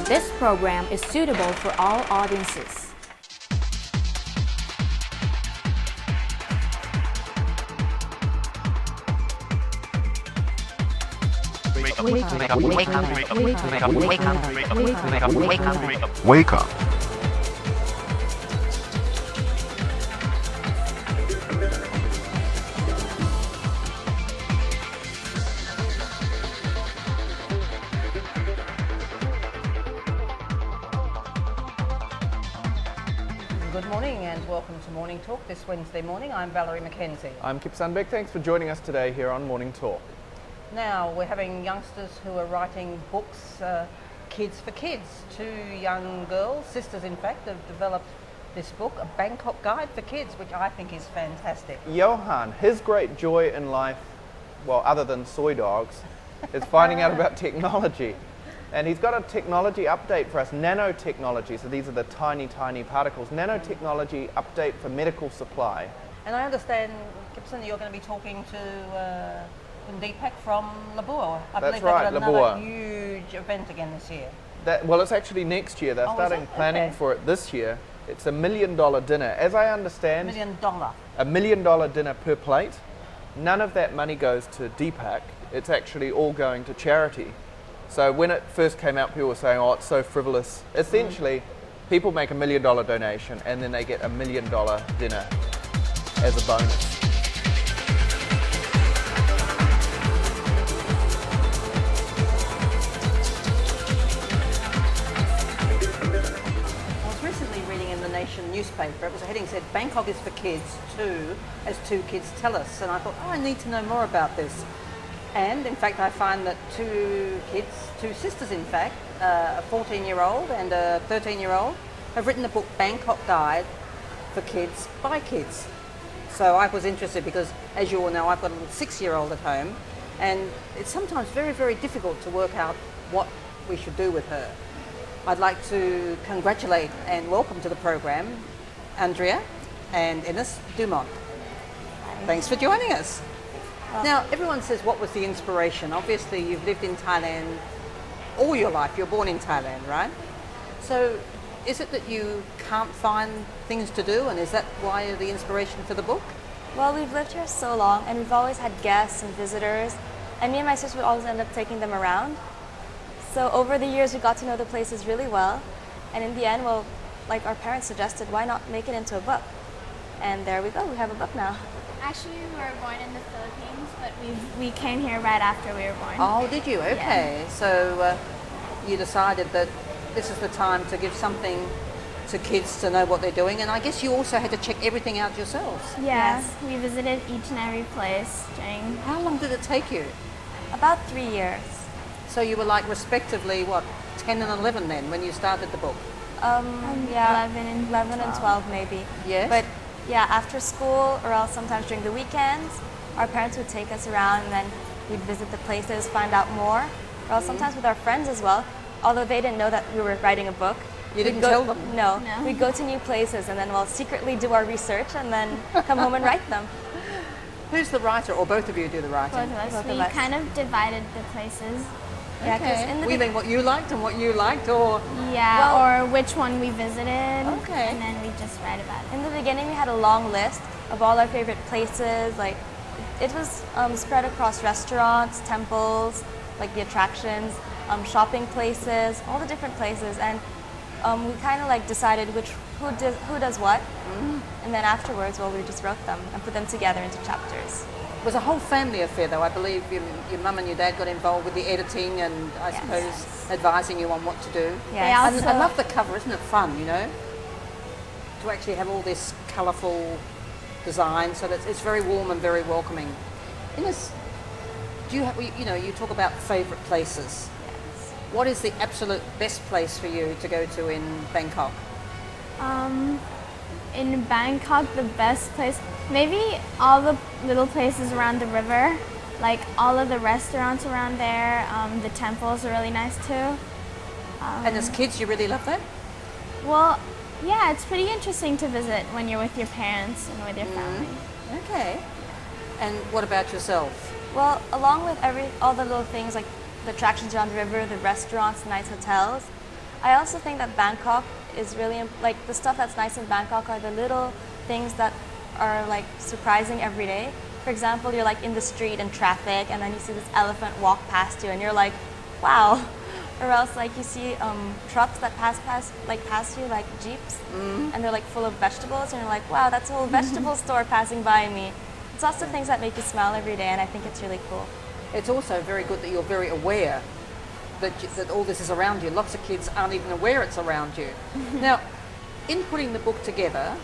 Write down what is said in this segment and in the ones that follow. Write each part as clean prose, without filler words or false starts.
This program is suitable for all audiences. Wake up. Good morning and welcome to Morning Talk this Wednesday morning. I'm Valerie McKenzie. I'm Kip Sandbeck. Thanks for joining us today here on Morning Talk. Now we're having youngsters who are writing books, Kids for Kids. Two young girls, sisters in fact, have developed this book, a Bangkok guide for kids, which I think is fantastic. Johan, his great joy in life, well, other than soy dogs, is finding out about technology. And he's got a technology update for us, nanotechnology. So these are the tiny, tiny particles. Nanotechnology update for medical supply. And I understand, Gibson, you're going to be talking to Deepak from Labor. I That's believe right, they've got another Labor. huge event again this year. Well, it's actually next year. They're Oh, is starting it? planning Okay. for it this year. It's $1 million dinner. As I understand, $1 million. $1 million dinner per plate. None of that money goes to Deepak. It's actually all going to charity. So when it first came out, people were saying, oh, it's so frivolous. Essentially, people make $1 million donation and then they get $1 million dinner as a bonus. I was recently reading in the Nation newspaper, it was a heading that said, Bangkok is for kids too, as two kids tell us. And I thought, oh, I need to know more about this. And in fact, I find that two kids, two sisters in fact, a 14-year-old and a 13-year-old, have written the book Bangkok Guide for Kids by Kids. So I was interested because, as you all know, I've got a little 6-year-old at home, and it's sometimes very, very difficult to work out what we should do with her. I'd like to congratulate and welcome to the program Andrea and Ines Dumont. Thanks for joining us. Now, everyone says, what was the inspiration? Obviously, you've lived in Thailand all your life. You're born in Thailand, right? So, is it that you can't find things to do, and is that why the inspiration for the book? Well, we've lived here so long, and we've always had guests and visitors, and me and my sister would always end up taking them around. So over the years, we got to know the places really well, and in the end, well, like our parents suggested, why not make it into a book? And there we go, we have a book now. Actually, we were born in the Philippines, but we came here right after we were born. Oh, did you? Okay. Yeah. So you decided that this is the time to give something to kids to know what they're doing, and I guess you also had to check everything out yourselves. Yeah, we visited each and every place during... How long did it take you? About 3 years. So you were like respectively, what, 10 and 11 then when you started the book? Yeah, 11 and 12 maybe. Yes. But yeah, after school or else sometimes during the weekends, our parents would take us around and then we'd visit the places, find out more. Or else sometimes with our friends as well, although they didn't know that we were writing a book. You didn't we'd go, tell them? No. No. We'd go to new places and then we'll secretly do our research and then come home and write them. Who's the writer, or both of you do the writing? Both of us. Both of We us. kind of divided the places. Yeah, 'cause Okay. in the We mean what you liked and what you liked, or? Yeah, Well- or which one we visited. Okay. And then we just write about it. In the beginning, we had a long list of all our favorite places. Like, it was spread across restaurants, temples, like the attractions, shopping places, all the different places, and we kind of like decided who does what, and then afterwards, well, we just wrote them and put them together into chapters. It was a whole family affair, though. I believe your mum and your dad got involved with the editing and I Yes. suppose advising you on what to do. Yes. And I love the cover, isn't it fun, you know? To actually have all this colourful design, so that it's very warm and very welcoming. Ines, do you have, you talk about favourite places. What is the absolute best place for you to go to in Bangkok? In Bangkok, the best place, maybe all the little places around the river, like all of the restaurants around there. The temples are really nice too. And as kids, you really love that? Well, yeah, it's pretty interesting to visit when you're with your parents and with your family. Okay. And what about yourself? Well, along with all the little things like the attractions around the river, the restaurants, nice hotels, I also think that Bangkok is really, like the stuff that's nice in Bangkok are the little things that are like surprising every day. For example, you're like in the street in traffic and then you see this elephant walk past you and you're like, wow. Or else like you see trucks that pass you, like jeeps, and they're like full of vegetables and you're like, wow, that's a whole vegetable store passing by me. It's lots of things that make you smile every day, and I think it's really cool. It's also very good that you're very aware that all this is around you. Lots of kids aren't even aware it's around you. Now, in putting the book together,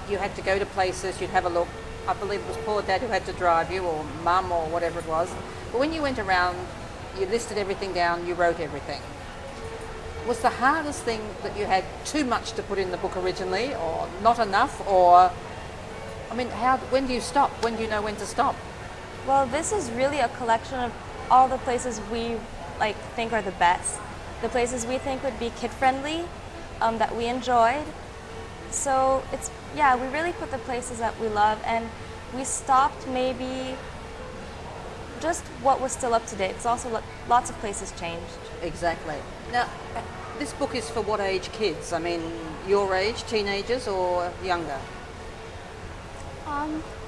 you had to go to places, you'd have a look. I believe it was poor dad who had to drive you, or mum, or whatever it was. But when you went around, you listed everything down, you wrote everything. Was the hardest thing that you had too much to put in the book originally, or not enough, or, I mean, when do you stop? When do you know when to stop? Well, this is really a collection of all the places we like think are the best. The places we think would be kid-friendly, that we enjoyed. So it's, yeah, we really put the places that we love, and we stopped maybe just what was still up to date. It's also lots of places changed. Exactly. Now, this book is for what age kids? I mean, your age, teenagers, or younger?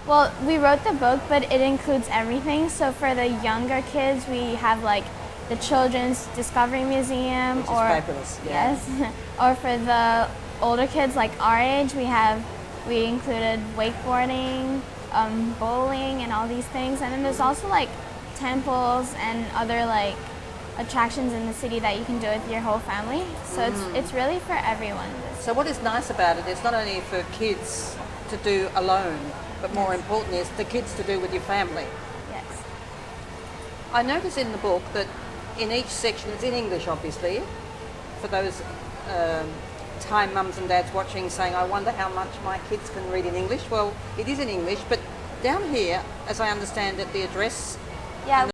Well, we wrote the book, but it includes everything. So for the younger kids, we have like the Children's Discovery Museum, Which is fabulous. Yeah. Yes, or for the older kids like our age, we included wakeboarding, bowling, and all these things. And then there's also like temples and other like attractions in the city that you can do with your whole family. So it's really for everyone. So what is nice about it is not only for kids to do alone, but more importantly, it's the kids to do with your family. Yes. I notice in the book that in each section, it's in English obviously, for those Thai mums and dads watching saying, I wonder how much my kids can read in English. Well, it is in English, but down here, as I understand it, the address Yeah.